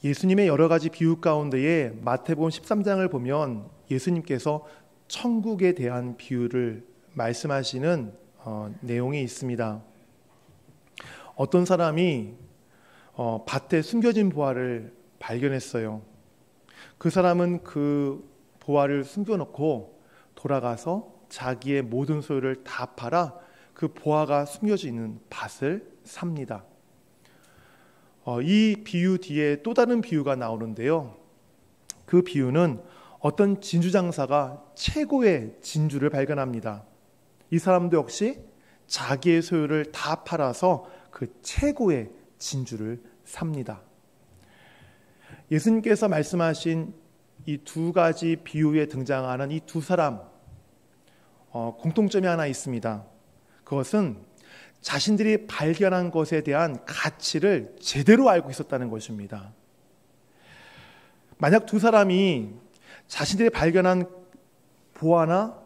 예수님의 여러 가지 비유 가운데에 마태복음 13장을 보면 예수님께서 천국에 대한 비유를 말씀하시는 내용이 있습니다. 어떤 사람이 밭에 숨겨진 보화를 발견했어요. 그 사람은 그 보화를 숨겨놓고 돌아가서 자기의 모든 소유를 다 팔아 그 보화가 숨겨져 있는 밭을 삽니다. 이 비유 뒤에 또 다른 비유가 나오는데요. 그 비유는 어떤 진주장사가 최고의 진주를 발견합니다. 이 사람도 역시 자기의 소유를 다 팔아서 그 최고의 진주를 삽니다. 예수님께서 말씀하신 이 두 가지 비유에 등장하는 이 두 사람, 공통점이 하나 있습니다. 그것은 자신들이 발견한 것에 대한 가치를 제대로 알고 있었다는 것입니다. 만약 두 사람이 자신들이 발견한 보화나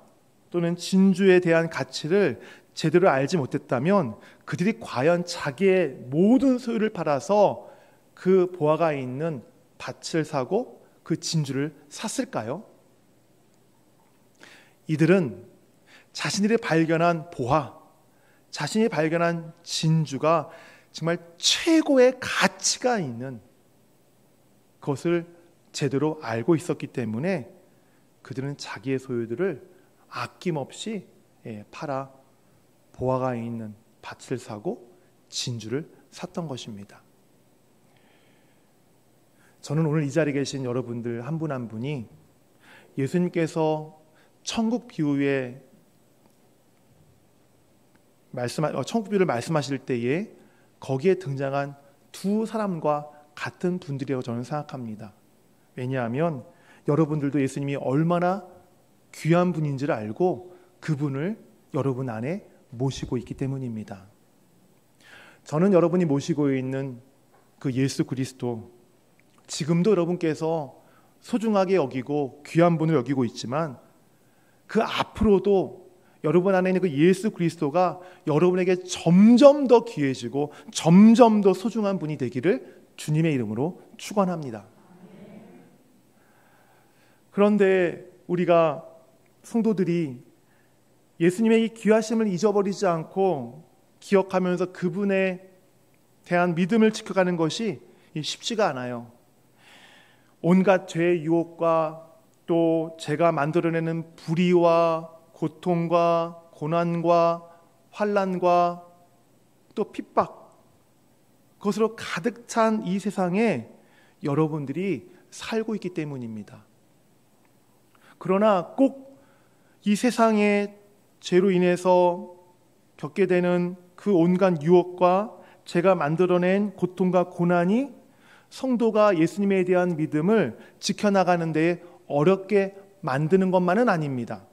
또는 진주에 대한 가치를 제대로 알지 못했다면 그들이 과연 자기의 모든 소유를 팔아서 그 보화가 있는 밭을 사고 그 진주를 샀을까요? 이들은 자신들이 발견한 보화, 자신이 발견한 진주가 정말 최고의 가치가 있는 것을 제대로 알고 있었기 때문에 그들은 자기의 소유들을 아낌없이 팔아 보화가 있는 밭을 사고 진주를 샀던 것입니다. 저는 오늘 이 자리에 계신 여러분들 한 분 한 분이 예수님께서 천국 비유를 말씀하실 때에 거기에 등장한 두 사람과 같은 분들이라고 저는 생각합니다. 왜냐하면 여러분들도 예수님이 얼마나 귀한 분인지를 알고 그분을 여러분 안에 모시고 있기 때문입니다. 저는 여러분이 모시고 있는 그 예수 그리스도, 지금도 여러분께서 소중하게 여기고 귀한 분을 여기고 있지만 그 앞으로도 여러분 안에 있는 그 예수 그리스도가 여러분에게 점점 더 귀해지고 점점 더 소중한 분이 되기를 주님의 이름으로 축원합니다. 그런데 우리가 성도들이 예수님의 이 귀하심을 잊어버리지 않고 기억하면서 그분에 대한 믿음을 지켜가는 것이 쉽지가 않아요. 온갖 죄의 유혹과 또 제가 만들어내는 불의와 고통과 고난과 환난과 또 핍박, 그것으로 가득 찬 이 세상에 여러분들이 살고 있기 때문입니다. 그러나 꼭 이 세상의 죄로 인해서 겪게 되는 그 온갖 유혹과 제가 만들어낸 고통과 고난이 성도가 예수님에 대한 믿음을 지켜나가는 데 어렵게 만드는 것만은 아닙니다.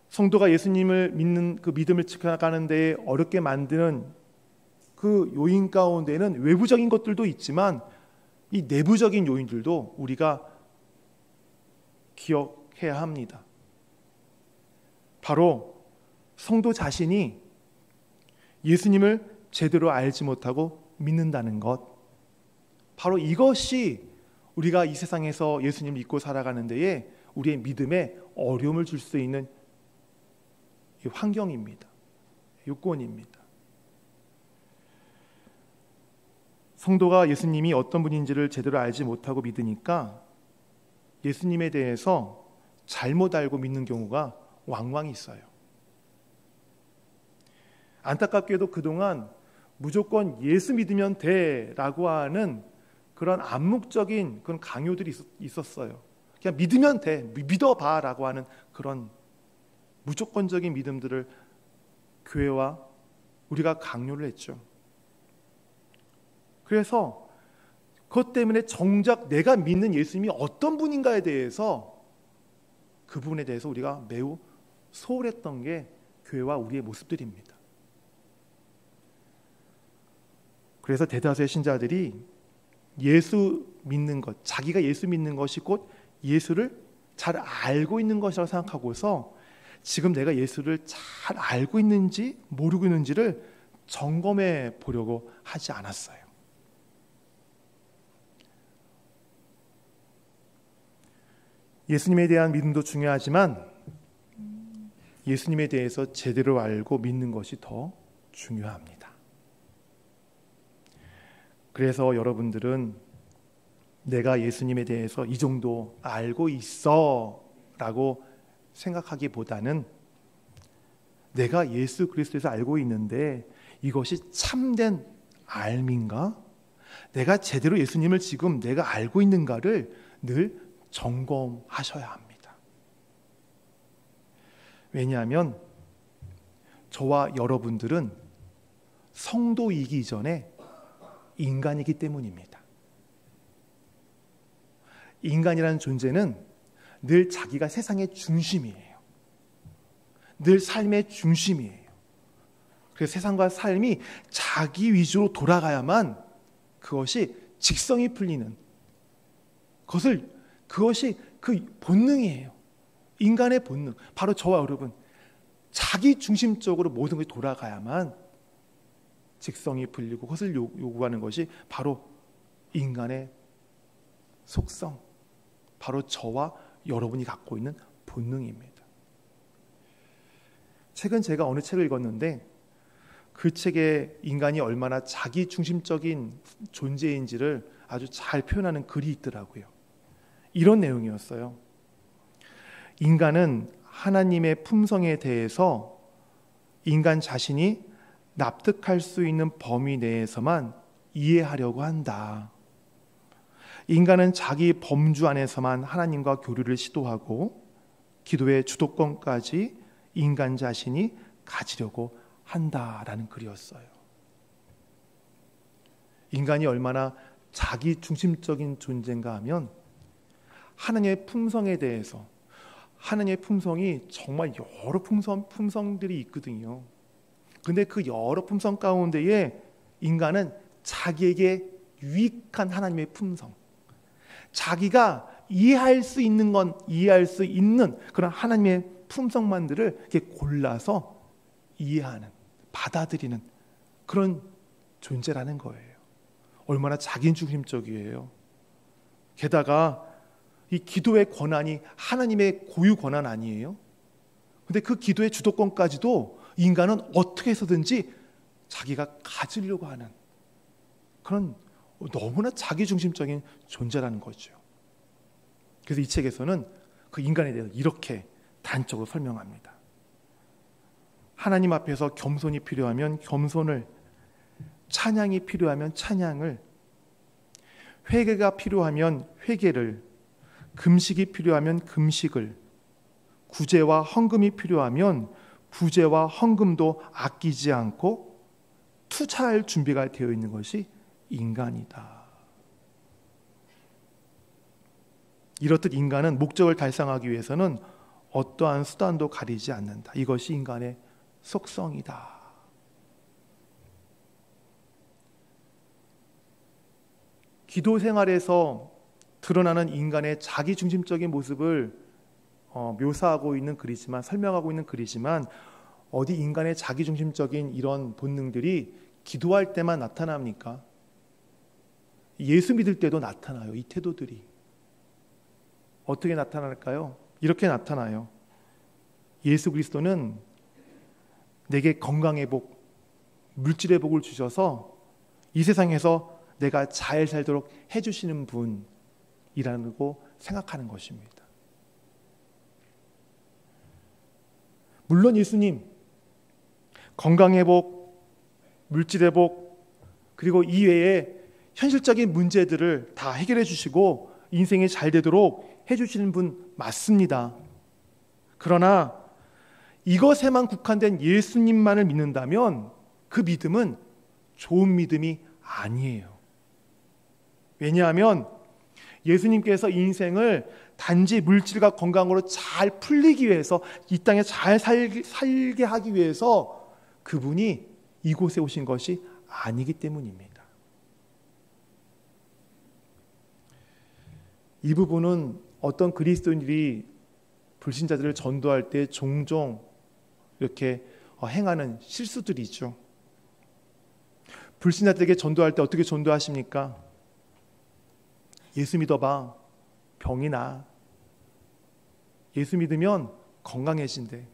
성도가 예수님을 믿는 그 믿음을 지켜나가는 데 어렵게 만드는 그 요인 가운데는 외부적인 것들도 있지만 이 내부적인 요인들도 우리가 기억해야 합니다. 바로 성도 자신이 예수님을 제대로 알지 못하고 믿는다는 것, 바로 이것이 우리가 이 세상에서 예수님을 믿고 살아가는 데에 우리의 믿음에 어려움을 줄 수 있는 환경입니다. 요건입니다. 성도가 예수님이 어떤 분인지를 제대로 알지 못하고 믿으니까 예수님에 대해서 잘못 알고 믿는 경우가 왕왕 있어요. 안타깝게도 그동안 무조건 예수 믿으면 돼라고 하는 그런 암묵적인 그런 강요들이 있었어요. 그냥 믿으면 돼, 믿어봐라고 하는 그런 무조건적인 믿음들을 교회와 우리가 강요를 했죠. 그래서 그것 때문에 정작 내가 믿는 예수님이 어떤 분인가에 대해서 그 부분에 대해서 우리가 매우 소홀했던 게 교회와 우리의 모습들입니다. 그래서 대다수의 신자들이 예수 믿는 것, 자기가 예수 믿는 것이 곧 예수를 잘 알고 있는 것이라고 생각하고서 지금 내가 예수를 잘 알고 있는지 모르고 있는지를 점검해 보려고 하지 않았어요. 예수님에 대한 믿음도 중요하지만 예수님에 대해서 제대로 알고 믿는 것이 더 중요합니다. 그래서 여러분들은 내가 예수님에 대해서 이 정도 알고 있어 라고 생각하기보다는 내가 예수 그리스도에서 알고 있는데 이것이 참된 알민가? 내가 제대로 예수님을 지금 내가 알고 있는가를 늘 점검하셔야 합니다. 왜냐하면 저와 여러분들은 성도이기 이전에 인간이기 때문입니다. 인간이라는 존재는 늘 자기가 세상의 중심이에요. 늘 삶의 중심이에요. 그래서 세상과 삶이 자기 위주로 돌아가야만 그것이 직성이 풀리는 그것이 그 본능이에요. 인간의 본능. 바로 저와 여러분 자기 중심적으로 모든 것이 돌아가야만 직성이 풀리고 그것을 요구하는 것이 바로 인간의 속성, 바로 저와 여러분이 갖고 있는 본능입니다. 최근 제가 어느 책을 읽었는데 그 책에 인간이 얼마나 자기 중심적인 존재인지를 아주 잘 표현하는 글이 있더라고요. 이런 내용이었어요. 인간은 하나님의 품성에 대해서 인간 자신이 납득할 수 있는 범위 내에서만 이해하려고 한다. 인간은 자기 범주 안에서만 하나님과 교류를 시도하고 기도의 주도권까지 인간 자신이 가지려고 한다라는 글이었어요. 인간이 얼마나 자기 중심적인 존재인가 하면 하나님의 품성에 대해서 하나님의 품성이 정말 여러 품성들이 있거든요. 근데 그 여러 품성 가운데에 인간은 자기에게 유익한 하나님의 품성, 자기가 이해할 수 있는 건 이해할 수 있는 그런 하나님의 품성만들을 이렇게 골라서 이해하는, 받아들이는 그런 존재라는 거예요. 얼마나 자기중심적이에요. 게다가 이 기도의 권한이 하나님의 고유 권한 아니에요? 근데 그 기도의 주도권까지도 인간은 어떻게 해서든지 자기가 가지려고 하는 그런 너무나 자기중심적인 존재라는 거죠. 그래서 이 책에서는 그 인간에 대해서 이렇게 단적으로 설명합니다. 하나님 앞에서 겸손이 필요하면 겸손을, 찬양이 필요하면 찬양을, 회개가 필요하면 회개를, 금식이 필요하면 금식을, 구제와 헌금이 필요하면 구제와 헌금도 아끼지 않고 투자할 준비가 되어 있는 것이 인간이다. 이렇듯 인간은 목적을 달성하기 위해서는 어떠한 수단도 가리지 않는다. 이것이 인간의 속성이다. 기도 생활에서 드러나는 인간의 자기중심적인 모습을 묘사하고 있는 글이지만, 설명하고 있는 글이지만, 어디 인간의 자기중심적인 이런 본능들이 기도할 때만 나타납니까? 예수 믿을 때도 나타나요. 이 태도들이 어떻게 나타날까요? 이렇게 나타나요. 예수 그리스도는 내게 건강의 복, 물질의 복을 주셔서 이 세상에서 내가 잘 살도록 해주시는 분이라고 생각하는 것입니다. 물론 예수님 건강의 복, 물질의 복, 그리고 이외에 현실적인 문제들을 다 해결해 주시고 인생이 잘 되도록 해주시는 분 맞습니다. 그러나 이것에만 국한된 예수님만을 믿는다면 그 믿음은 좋은 믿음이 아니에요. 왜냐하면 예수님께서 인생을 단지 물질과 건강으로 잘 풀리기 위해서, 이 땅에 잘 살게 하기 위해서 그분이 이곳에 오신 것이 아니기 때문입니다. 이 부분은 어떤 그리스도인들이 불신자들을 전도할 때 종종 이렇게 행하는 실수들이죠. 불신자들에게 전도할 때 어떻게 전도하십니까? 예수 믿어봐, 병이 나. 예수 믿으면 건강해진대.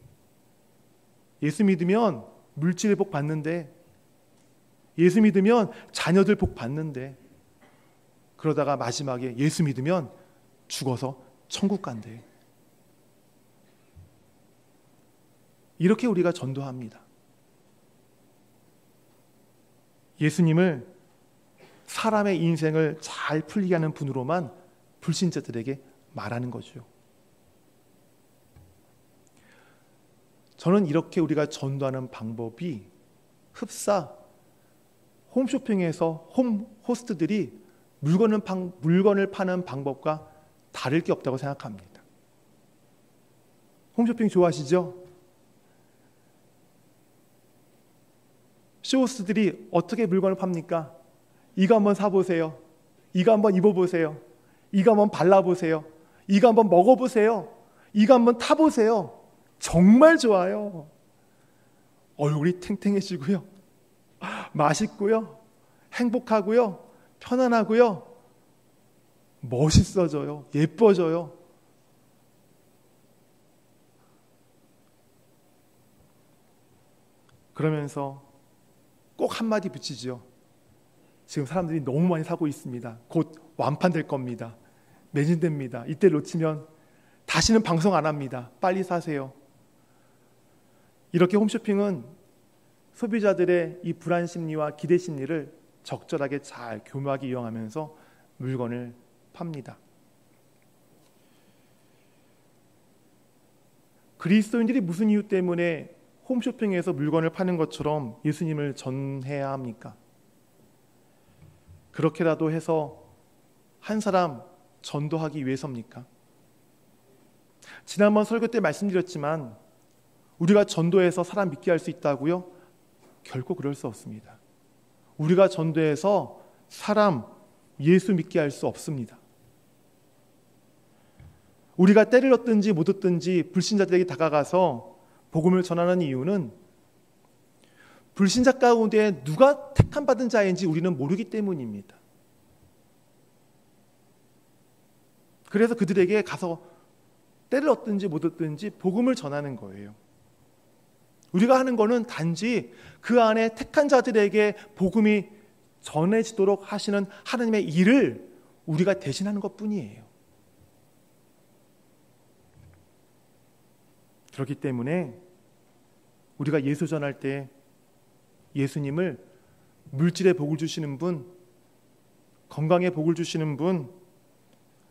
예수 믿으면 물질의 복 받는데. 예수 믿으면 자녀들 복 받는데. 그러다가 마지막에 예수 믿으면 죽어서 천국 간대. 이렇게 우리가 전도합니다. 예수님을 사람의 인생을 잘 풀리게 하는 분으로만 불신자들에게 말하는 거죠. 저는 이렇게 우리가 전도하는 방법이 흡사 홈쇼핑에서 홈호스트들이 물건을 파는 방법과 다를 게 없다고 생각합니다. 홈쇼핑 좋아하시죠? 쇼호스트들이 어떻게 물건을 팝니까? 이거 한번 사보세요. 이거 한번 입어보세요. 이거 한번 발라보세요. 이거 한번 먹어보세요. 이거 한번 타보세요. 정말 좋아요. 얼굴이 탱탱해지고요. 맛있고요. 행복하고요. 편안하고요. 멋있어져요. 예뻐져요. 그러면서 꼭 한마디 붙이죠. 지금 사람들이 너무 많이 사고 있습니다. 곧 완판될 겁니다. 매진됩니다. 이때 놓치면 다시는 방송 안 합니다. 빨리 사세요. 이렇게 홈쇼핑은 소비자들의 이 불안 심리와 기대 심리를 적절하게 잘 교묘하게 이용하면서 물건을 팝니다. 그리스도인들이 무슨 이유 때문에 홈쇼핑에서 물건을 파는 것처럼 예수님을 전해야 합니까? 그렇게라도 해서 한 사람 전도하기 위해서입니까? 지난번 설교 때 말씀드렸지만 우리가 전도해서 사람 믿게 할 수 있다고요? 결코 그럴 수 없습니다. 우리가 전도해서 사람 예수 믿게 할 수 없습니다. 우리가 때를 얻든지 못 얻든지 불신자들에게 다가가서 복음을 전하는 이유는 불신자 가운데 누가 택함받은 자인지 우리는 모르기 때문입니다. 그래서 그들에게 가서 때를 얻든지 못 얻든지 복음을 전하는 거예요. 우리가 하는 거는 단지 그 안에 택한 자들에게 복음이 전해지도록 하시는 하나님의 일을 우리가 대신하는 것뿐이에요. 그렇기 때문에 우리가 예수 전할 때 예수님을 물질의 복을 주시는 분, 건강의 복을 주시는 분,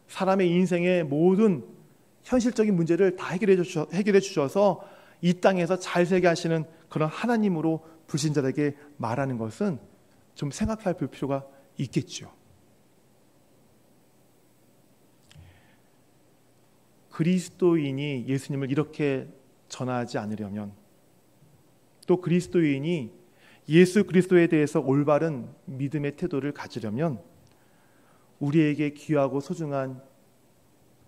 사람의 인생의 모든 현실적인 문제를 다 해결해 주셔서 이 땅에서 잘 살게 하시는 그런 하나님으로 불신자들에게 말하는 것은 좀 생각해 볼 필요가 있겠죠. 그리스도인이 예수님을 이렇게 전하지 않으려면, 또 그리스도인이 예수 그리스도에 대해서 올바른 믿음의 태도를 가지려면 우리에게 귀하고 소중한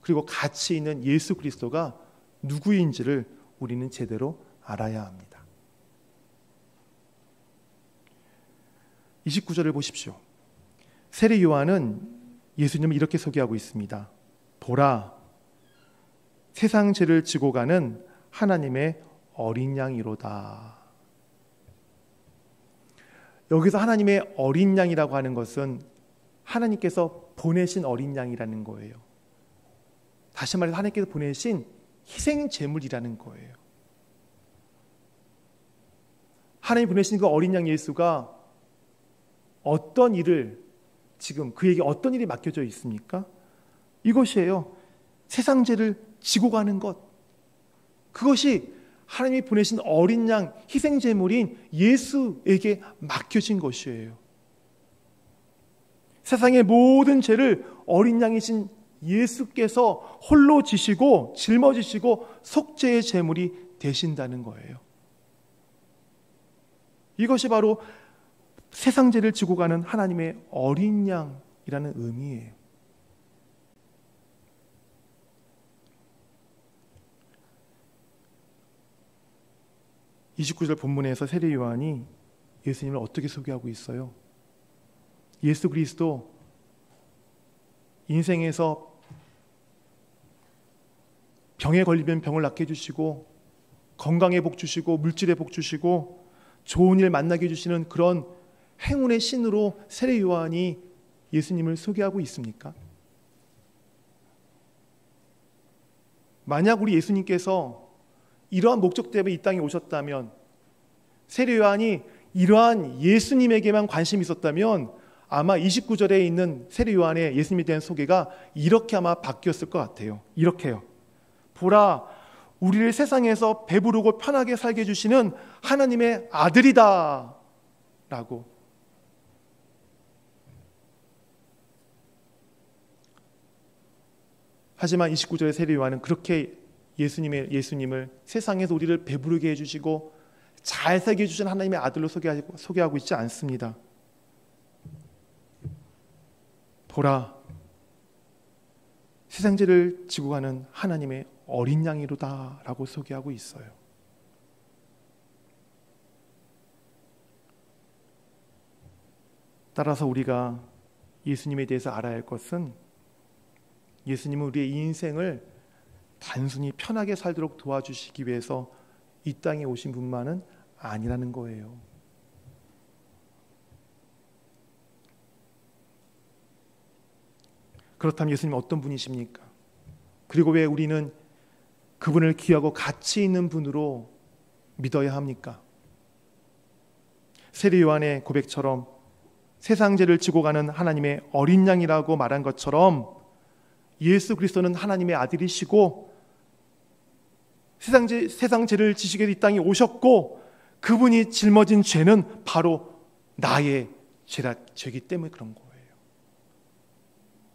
그리고 가치 있는 예수 그리스도가 누구인지를 우리는 제대로 알아야 합니다. 29절을 보십시오. 세례 요한은 예수님을 이렇게 소개하고 있습니다. 보라, 세상 죄를 지고 가는 하나님의 어린 양이로다. 여기서 하나님의 어린 양이라고 하는 것은 하나님께서 보내신 어린 양이라는 거예요. 다시 말해서 하나님께서 보내신 희생 제물이라는 거예요. 하나님이 보내신 그 어린 양 예수가 어떤 일을, 지금 그에게 어떤 일이 맡겨져 있습니까? 이것이에요. 세상 죄를 지고 가는 것. 그것이 하나님이 보내신 어린 양 희생 제물인 예수에게 맡겨진 것이에요. 세상의 모든 죄를 어린 양이신 예수께서 홀로 지시고 짊어지시고 속죄의 제물이 되신다는 거예요. 이것이 바로 세상 죄를 지고 가는 하나님의 어린 양이라는 의미예요. (29절) 본문에서 세례 요한이 예수님을 어떻게 소개하고 있어요? 예수 그리스도 인생에서 병에 걸리면 병을 낫게 해주시고 건강의 복 주시고 물질의 복 주시고 좋은 일 만나게 해주시는 그런 행운의 신으로 세례 요한이 예수님을 소개하고 있습니까? 만약 우리 예수님께서 이러한 목적 때문에 이 땅에 오셨다면, 세례 요한이 이러한 예수님에게만 관심이 있었다면 아마 29절에 있는 세례 요한의 예수님에 대한 소개가 이렇게 아마 바뀌었을 것 같아요. 이렇게요. 보라, 우리를 세상에서 배부르고 편하게 살게 해주시는 하나님의 아들이다 라고. 하지만 29절의 세례 요한은 그렇게 예수님을 세상에서 우리를 배부르게 해주시고 잘 살게 해주신 하나님의 아들로 소개하고 있지 않습니다. 보라, 세상죄를 지고 가는 하나님의 어린 양이로다 라고 소개하고 있어요. 따라서 우리가 예수님에 대해서 알아야 할 것은, 예수님은 우리의 인생을 단순히 편하게 살도록 도와주시기 위해서 이 땅에 오신 분만은 아니라는 거예요. 그렇다면 예수님은 어떤 분이십니까? 그리고 왜 우리는 그분을 귀하고 가치 있는 분으로 믿어야 합니까? 세례 요한의 고백처럼 세상 죄를 지고 가는 하나님의 어린 양이라고 말한 것처럼 예수 그리스도는 하나님의 아들이시고 세상 죄를 지시게 이 땅에 오셨고, 그분이 짊어진 죄는 바로 나의 죄이기 때문에 그런 거예요.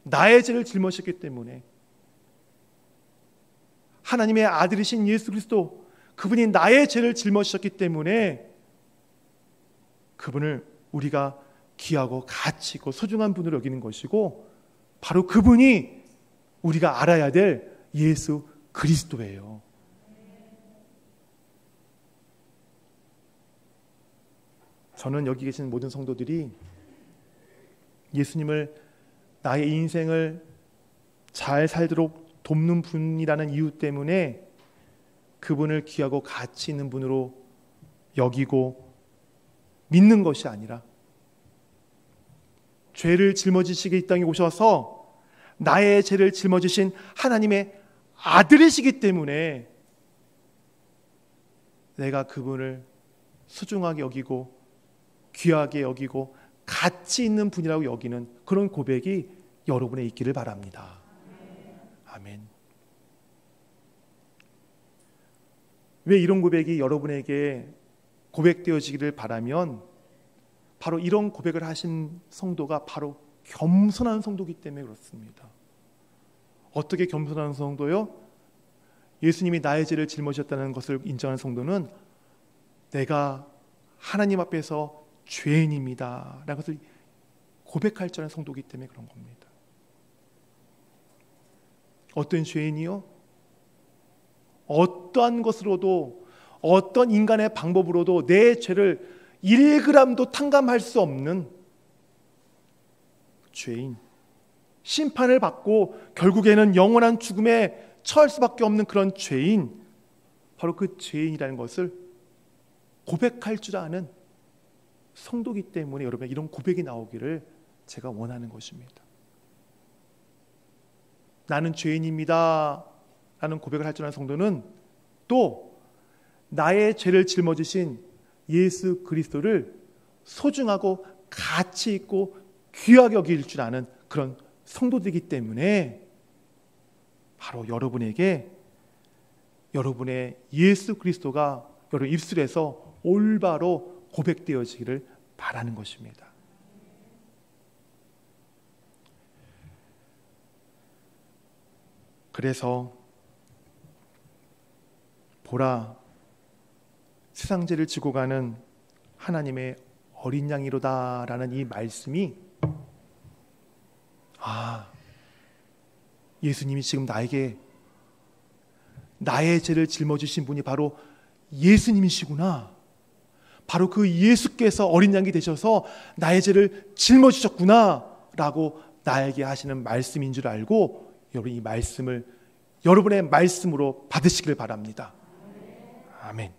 나의 죄를 짊어졌기 때문에 하나님의 아들이신 예수 그리스도, 그분이 나의 죄를 짊어지셨기 때문에 그분을 우리가 귀하고 가치 있고 소중한 분으로 여기는 것이고, 바로 그분이 우리가 알아야 될 예수 그리스도예요. 저는 여기 계신 모든 성도들이 예수님을 나의 인생을 잘 살도록 돕는 분이라는 이유 때문에 그분을 귀하고 가치 있는 분으로 여기고 믿는 것이 아니라, 죄를 짊어지시기 이 땅에 오셔서 나의 죄를 짊어지신 하나님의 아들이시기 때문에 내가 그분을 소중하게 여기고 귀하게 여기고 가치 있는 분이라고 여기는 그런 고백이 여러분의 있기를 바랍니다. 아멘. 왜 이런 고백이 여러분에게 고백되어지기를 바라면, 바로 이런 고백을 하신 성도가 바로 겸손한 성도이기 때문에 그렇습니다. 어떻게 겸손한 성도요? 예수님이 나의 죄를 짊어지셨다는 것을 인정하는 성도는 내가 하나님 앞에서 죄인입니다 라는 것을 고백할 줄 아는 성도이기 때문에 그런 겁니다. 어떤 죄인이요? 어떠한 것으로도, 어떤 인간의 방법으로도 내 죄를 1g도 탕감할 수 없는 죄인, 심판을 받고 결국에는 영원한 죽음에 처할 수밖에 없는 그런 죄인, 바로 그 죄인이라는 것을 고백할 줄 아는 성도이기 때문에 여러분, 이런 고백이 나오기를 제가 원하는 것입니다. 나는 죄인입니다 라는 고백을 할 줄 아는 성도는 또 나의 죄를 짊어지신 예수 그리스도를 소중하고 가치 있고 귀하게 여길 줄 아는 그런 성도들이기 때문에 바로 여러분에게 여러분의 예수 그리스도가 여러분 입술에서 올바로 고백되어지기를 바라는 것입니다. 그래서 보라, 세상 죄를 지고 가는 하나님의 어린 양이로다 라는 이 말씀이, 예수님이 지금 나에게 나의 죄를 짊어지신 분이 바로 예수님이시구나, 바로 그 예수께서 어린 양이 되셔서 나의 죄를 짊어지셨구나 라고 나에게 하시는 말씀인 줄 알고, 여러분 이 말씀을 여러분의 말씀으로 받으시길 바랍니다. 아멘.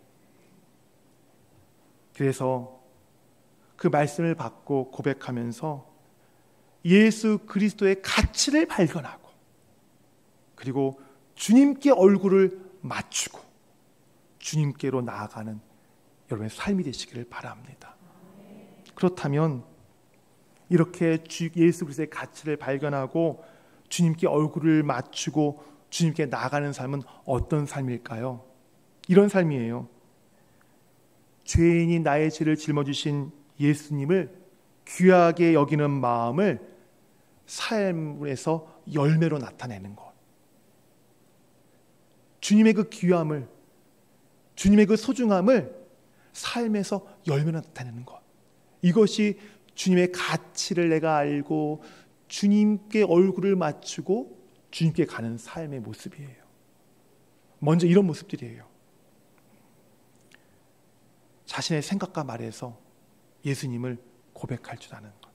그래서 그 말씀을 받고 고백하면서 예수 그리스도의 가치를 발견하고, 그리고 주님께 얼굴을 맞추고 주님께로 나아가는 여러분의 삶이 되시기를 바랍니다. 그렇다면 이렇게 예수 그리스도의 가치를 발견하고 주님께 얼굴을 맞추고 주님께 나아가는 삶은 어떤 삶일까요? 이런 삶이에요. 죄인이 나의 죄를 짊어지신 예수님을 귀하게 여기는 마음을 삶에서 열매로 나타내는 것. 주님의 그 귀함을, 주님의 그 소중함을 삶에서 열매로 나타내는 것. 이것이 주님의 가치를 내가 알고 주님께 얼굴을 맞추고 주님께 가는 삶의 모습이에요. 먼저 이런 모습들이에요. 자신의 생각과 말에서 예수님을 고백할 줄 아는 것.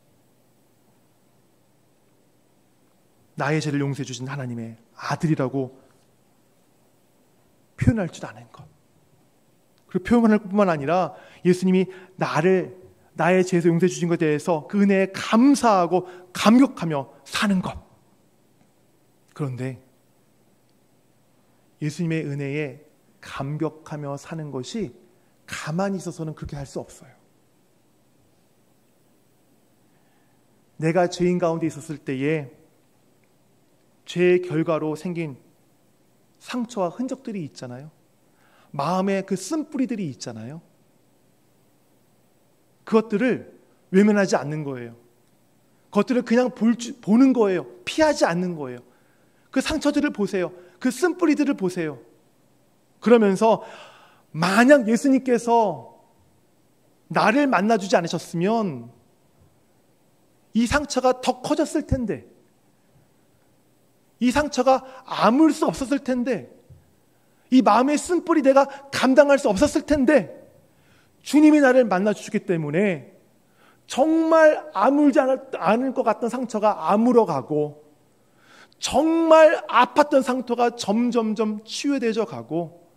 나의 죄를 용서해 주신 하나님의 아들이라고 표현할 줄 아는 것. 그리고 표현할 뿐만 아니라 예수님이 나의 죄에서 용서해 주신 것에 대해서 그 은혜에 감사하고 감격하며 사는 것. 그런데 예수님의 은혜에 감격하며 사는 것이 가만히 있어서는 그렇게 할 수 없어요. 내가 죄인 가운데 있었을 때에 죄의 결과로 생긴 상처와 흔적들이 있잖아요. 마음에 그 쓴뿌리들이 있잖아요. 그것들을 외면하지 않는 거예요. 그것들을 그냥 보는 거예요. 피하지 않는 거예요. 그 상처들을 보세요. 그 쓴뿌리들을 보세요. 그러면서 만약 예수님께서 나를 만나주지 않으셨으면 이 상처가 더 커졌을 텐데, 이 상처가 아물 수 없었을 텐데, 이 마음의 쓴뿌리 내가 감당할 수 없었을 텐데, 주님이 나를 만나주시기 때문에 정말 아물지 않을 것 같던 상처가 아물어가고, 정말 아팠던 상처가 점점점 치유되어져 가고,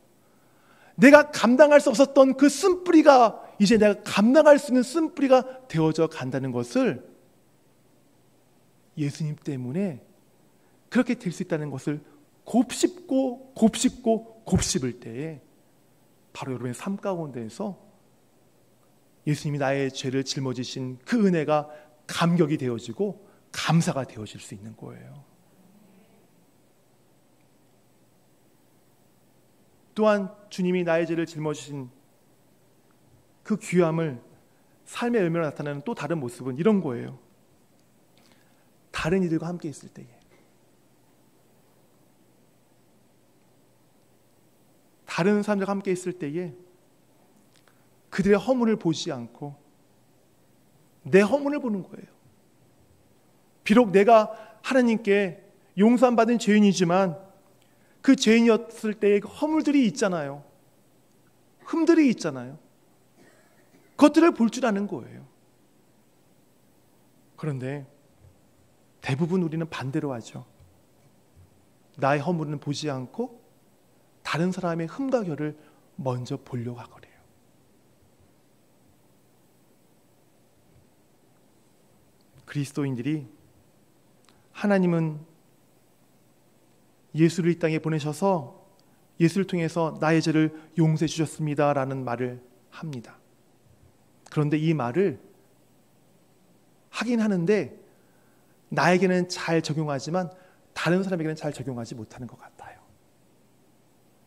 내가 감당할 수 없었던 그 쓴뿌리가 이제 내가 감당할 수 있는 쓴뿌리가 되어져 간다는 것을 예수님 때문에 그렇게 될 수 있다는 것을 곱씹고 곱씹을 때에 바로 여러분의 삶 가운데에서 예수님이 나의 죄를 짊어지신 그 은혜가 감격이 되어지고 감사가 되어질 수 있는 거예요. 또한 주님이 나의 죄를 짊어지신 그 귀함을 삶의 열매로 나타내는 또 다른 모습은 이런 거예요. 다른 이들과 함께 있을 때에, 다른 사람들과 함께 있을 때에 그들의 허물을 보지 않고 내 허물을 보는 거예요. 비록 내가 하나님께 용서함 받은 죄인이지만 그 죄인이었을 때의 허물들이 있잖아요. 흠들이 있잖아요. 그것들을 볼 줄 아는 거예요. 그런데 대부분 우리는 반대로 하죠. 나의 허물은 보지 않고 다른 사람의 흠과 결을 먼저 보려고 하거래요. 그리스도인들이 하나님은 예수를 이 땅에 보내셔서 예수를 통해서 나의 죄를 용서해 주셨습니다라는 말을 합니다. 그런데 이 말을 하긴 하는데 나에게는 잘 적용하지만 다른 사람에게는 잘 적용하지 못하는 것 같아요.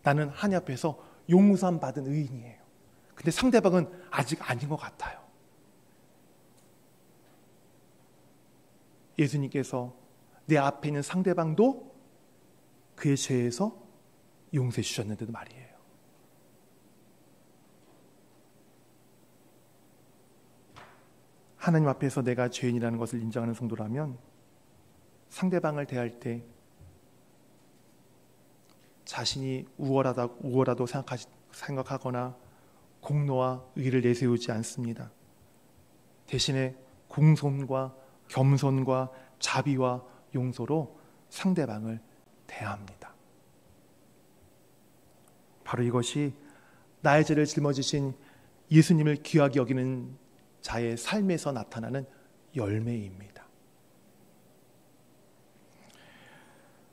나는 하나님 앞에서 용서함 받은 의인이에요. 근데 상대방은 아직 아닌 것 같아요. 예수님께서 내 앞에 있는 상대방도 그의 죄에서 용서해 주셨는데도 말이에요. 하나님 앞에서 내가 죄인이라는 것을 인정하는 성도라면 상대방을 대할 때 자신이 우월하다고 생각하거나 공로와 의를 내세우지 않습니다. 대신에 공손과 겸손과 자비와 용서로 상대방을 대합니다. 바로 이것이 나의 죄를 짊어지신 예수님을 귀하게 여기는 자의 삶에서 나타나는 열매입니다.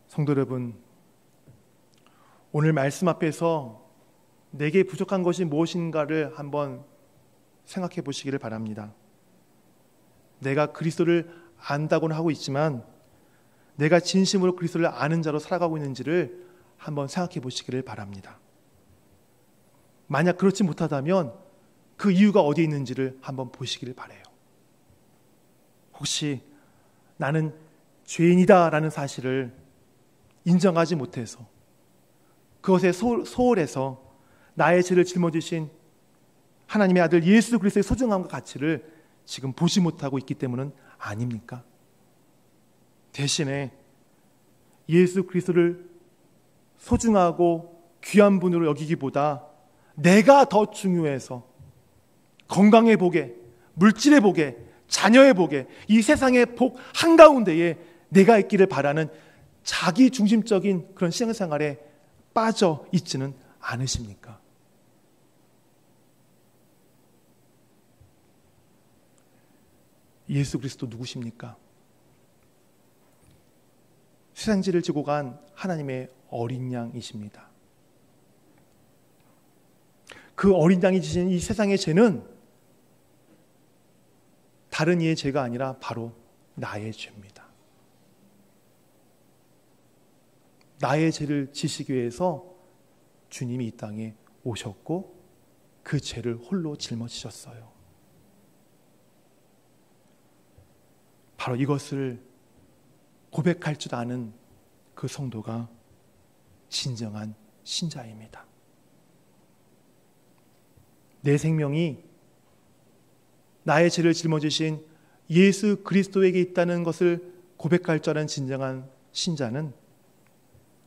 성도 여러분, 오늘 말씀 앞에서 내게 부족한 것이 무엇인가를 한번 생각해 보시기를 바랍니다. 내가 그리스도를 안다고는 하고 있지만 내가 진심으로 그리스도를 아는 자로 살아가고 있는지를 한번 생각해 보시기를 바랍니다. 만약 그렇지 못하다면 그 이유가 어디에 있는지를 한번 보시기를 바라요. 혹시 나는 죄인이다라는 사실을 인정하지 못해서 그것에 소홀해서 나의 죄를 짊어지신 하나님의 아들 예수 그리스도의 소중함과 가치를 지금 보지 못하고 있기 때문은 아닙니까? 대신에 예수 그리스도를 소중하고 귀한 분으로 여기기보다 내가 더 중요해서 건강의 복에, 물질의 복에, 자녀의 복에, 이 세상의 복 한가운데에 내가 있기를 바라는 자기 중심적인 그런 신앙생활에 빠져 있지는 않으십니까? 예수 그리스도 누구십니까? 세상죄를 지고 간 하나님의 어린 양이십니다. 그 어린 양이 지신 이 세상의 죄는 다른 이의 죄가 아니라 바로 나의 죄입니다. 나의 죄를 지시기 위해서 주님이 이 땅에 오셨고 그 죄를 홀로 짊어지셨어요. 바로 이것을 고백할 줄 아는 그 성도가 진정한 신자입니다. 내 생명이 나의 죄를 짊어지신 예수 그리스도에게 있다는 것을 고백할 줄 아는 진정한 신자는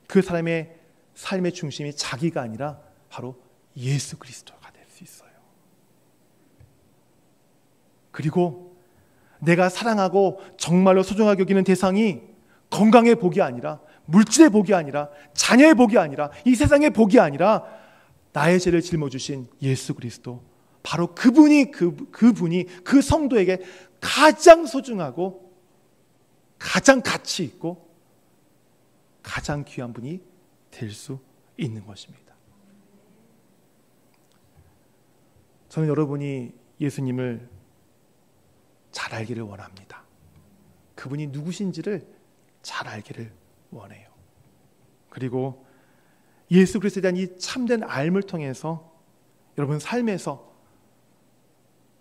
그 사람의 삶의 중심이 자기가 아니라 바로 예수 그리스도가 될 수 있어요. 그리고 내가 사랑하고 정말로 소중하게 여기는 대상이 건강의 복이 아니라, 물질의 복이 아니라, 자녀의 복이 아니라, 이 세상의 복이 아니라 나의 죄를 짊어주신 예수 그리스도, 바로 그분이 그 성도에게 가장 소중하고 가장 가치 있고 가장 귀한 분이 될 수 있는 것입니다. 저는 여러분이 예수님을 잘 알기를 원합니다. 그분이 누구신지를 잘 알기를 원해요. 그리고 예수 그리스도에 대한 이 참된 알을 통해서 여러분 삶에서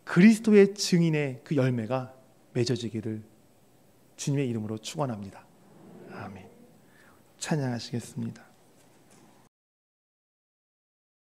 그리스도의 증인의 그 열매가 맺어지기를 주님의 이름으로 축원합니다. 아멘. 찬양하시겠습니다.